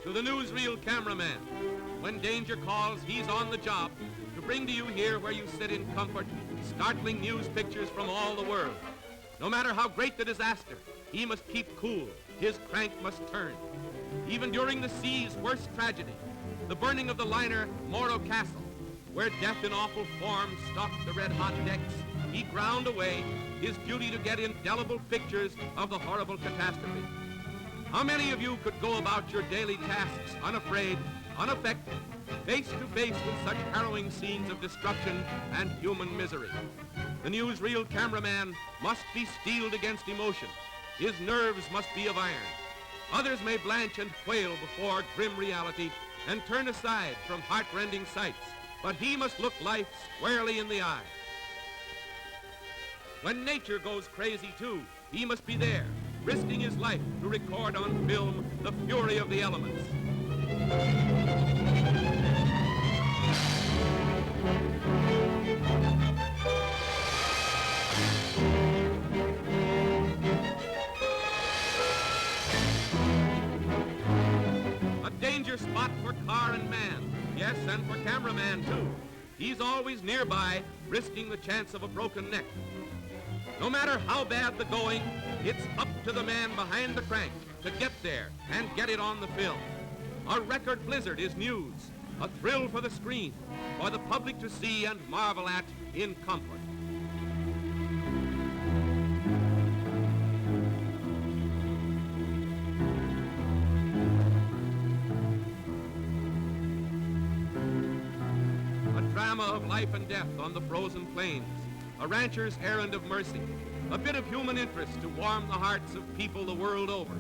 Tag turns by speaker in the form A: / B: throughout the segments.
A: to the newsreel cameraman. When danger calls, he's on the job to bring to you here where you sit in comfort, startling news pictures from all the world. No matter how great the disaster, he must keep cool. His crank must turn. Even during the sea's worst tragedy, the burning of the liner Morro Castle, where death in awful form stalked the red-hot decks, he ground away his duty to get indelible pictures of the horrible catastrophe. How many of you could go about your daily tasks unafraid, unaffected, face to face with such harrowing scenes of destruction and human misery? The newsreel cameraman must be steeled against emotion. His nerves must be of iron. Others may blanch and quail before grim reality and turn aside from heart-rending sights, but he must look life squarely in the eye. When nature goes crazy too, he must be there, risking his life to record on film the fury of the elements. A danger spot for car and man, yes, and for cameraman too. He's always nearby, risking the chance of a broken neck. No matter how bad the going, it's up to the man behind the crank to get there and get it on the film. A record blizzard is news, a thrill for the screen, for the public to see and marvel at in comfort. A drama of life and death on the frozen plains. A rancher's errand of mercy, a bit of human interest to warm the hearts of people the world over.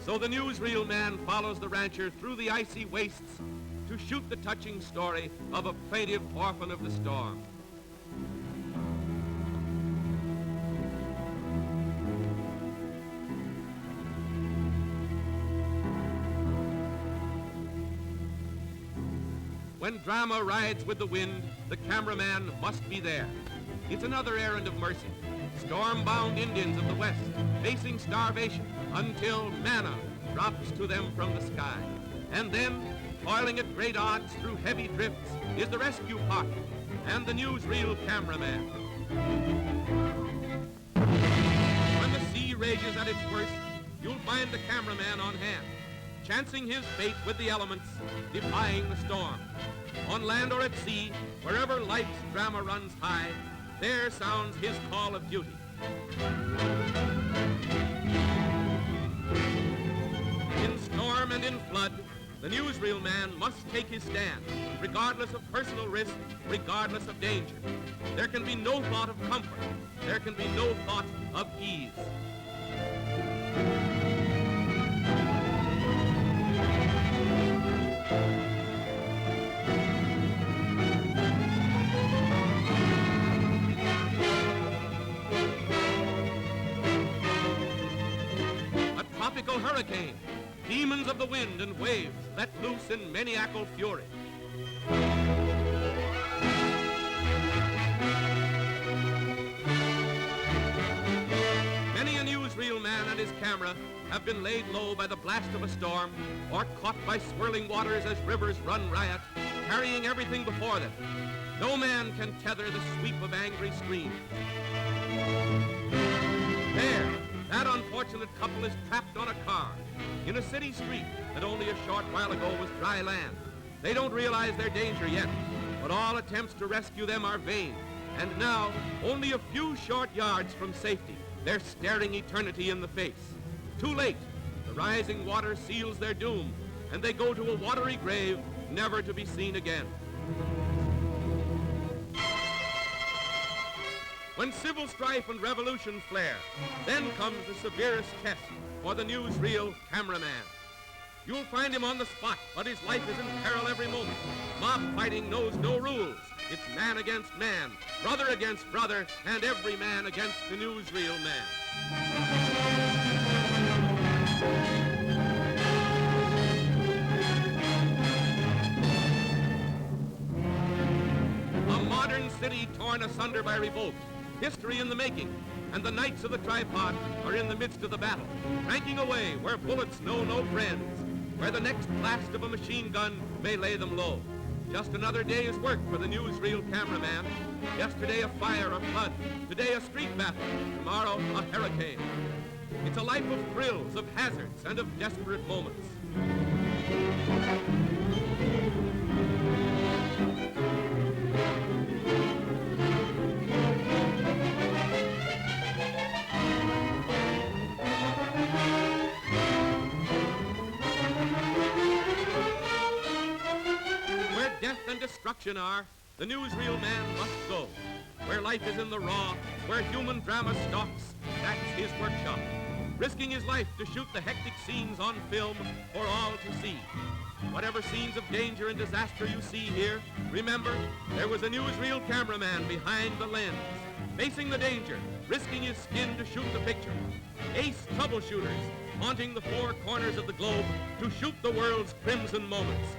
A: So the newsreel man follows the rancher through the icy wastes to shoot the touching story of a plaintive orphan of the storm. When drama rides with the wind, the cameraman must be there. It's another errand of mercy. Storm-bound Indians of the West facing starvation until manna drops to them from the sky. And then, toiling at great odds through heavy drifts, is the rescue party and the newsreel cameraman. When the sea rages at its worst, you'll find the cameraman on hand, chancing his fate with the elements, defying the storm. On land or at sea, wherever life's drama runs high, there sounds his call of duty. In storm and in flood, the newsreel man must take his stand, regardless of personal risk, regardless of danger. There can be no thought of comfort. There can be no thought of ease. Tropical hurricane, demons of the wind and waves let loose in maniacal fury. Many a newsreel man and his camera have been laid low by the blast of a storm or caught by swirling waters as rivers run riot, carrying everything before them. No man can tether the sweep of angry streams. There, that unfortunate couple is trapped on a car in a city street that only a short while ago was dry land. They don't realize their danger yet, but all attempts to rescue them are vain. And now, only a few short yards from safety, they're staring eternity in the face. Too late, the rising water seals their doom, and they go to a watery grave, never to be seen again. When civil strife and revolution flare, then comes the severest test for the newsreel cameraman. You'll find him on the spot, but his life is in peril every moment. Mob fighting knows no rules. It's man against man, brother against brother, and every man against the newsreel man. A modern city torn asunder by revolt. History in the making, and the knights of the tripod are in the midst of the battle, cranking away where bullets know no friends. where the next blast of a machine gun may lay them low. Just another day's work for the newsreel cameraman. Yesterday a fire, a flood. Today a street battle. Tomorrow a hurricane. It's a life of thrills, of hazards, and of desperate moments. Where death and destruction are, the newsreel man must go. Where life is in the raw, where human drama stalks, that's his workshop. Risking his life to shoot the hectic scenes on film for all to see. Whatever scenes of danger and disaster you see here, remember, there was a newsreel cameraman behind the lens, facing the danger, risking his skin to shoot the picture. Ace troubleshooters, haunting the four corners of the globe to shoot the world's crimson moments.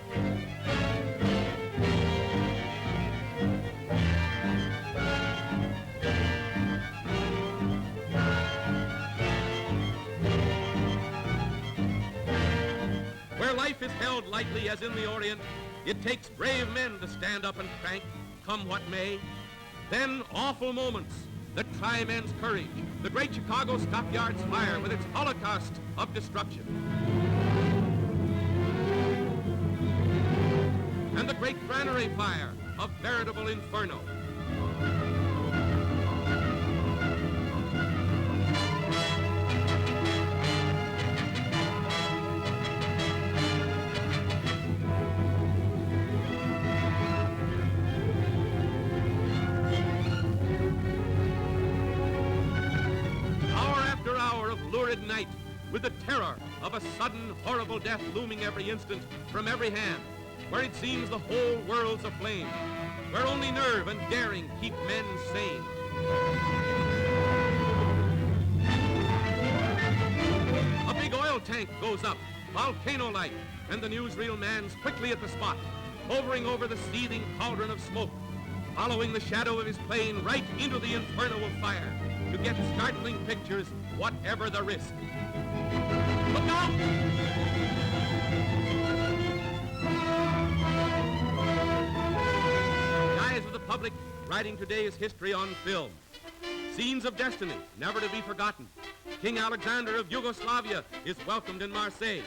A: Where life is held lightly as in the Orient, it takes brave men to stand up and crank, come what may. Then awful moments that try men's courage. The great Chicago Stockyards fire with its holocaust of destruction. And the great granary fire, a veritable inferno. Lurid night, with the terror of a sudden, horrible death looming every instant from every hand, where it seems the whole world's aflame, where only nerve and daring keep men sane. A big oil tank goes up, volcano-like, and the newsreel man's quickly at the spot, hovering over the seething cauldron of smoke, following the shadow of his plane right into the inferno of fire, to get startling pictures, whatever the risk. Look out! The eyes of the public writing today's history on film. Scenes of destiny, never to be forgotten. King Alexander of Yugoslavia is welcomed in Marseille.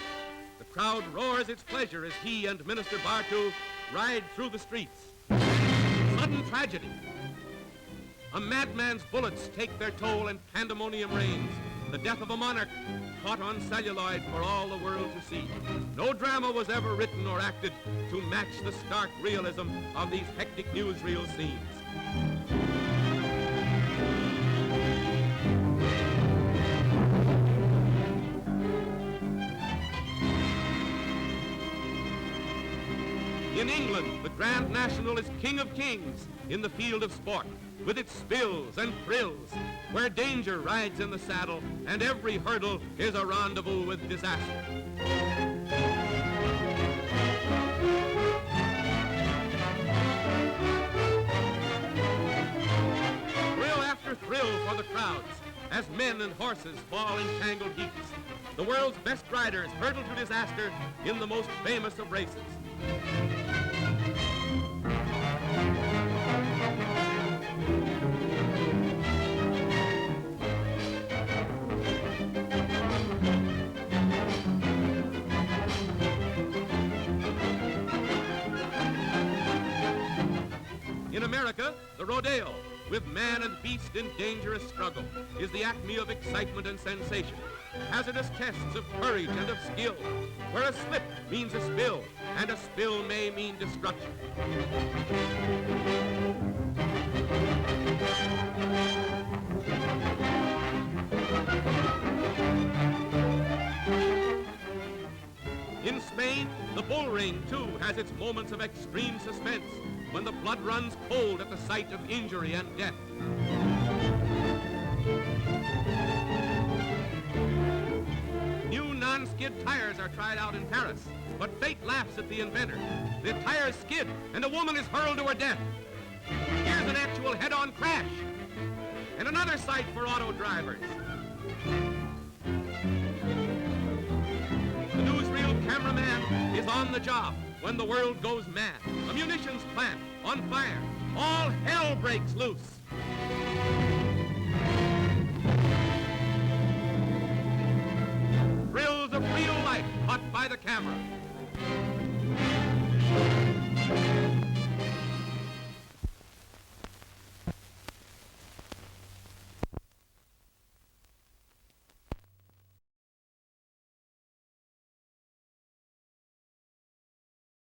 A: The crowd roars its pleasure as he and Minister Bartu ride through the streets. Sudden tragedy. A madman's bullets take their toll and pandemonium reigns. The death of a monarch caught on celluloid for all the world to see. No drama was ever written or acted to match the stark realism of these hectic newsreel scenes. In England, the Grand National is king of kings in the field of sport, with its spills and thrills, where danger rides in the saddle and every hurdle is a rendezvous with disaster. Thrill after thrill for the crowds as men and horses fall in tangled heaps. The world's best riders hurtle to disaster in the most famous of races. In America, the rodeo, with man and beast in dangerous struggle, is the acme of excitement and sensation. Hazardous tests of courage and of skill, where a slip means a spill, and a spill may mean destruction. In Spain, the bull ring, too, has its moments of extreme suspense, when the blood runs cold at the sight of injury and death. New non-skid tires are tried out in Paris, but fate laughs at the inventor. The tires skid, and a woman is hurled to her death. Here's an actual head-on crash, and another sight for auto drivers. The newsreel cameraman is on the job when the world goes mad. A munitions plant on fire. All hell breaks loose. Thrills of real life caught by the camera.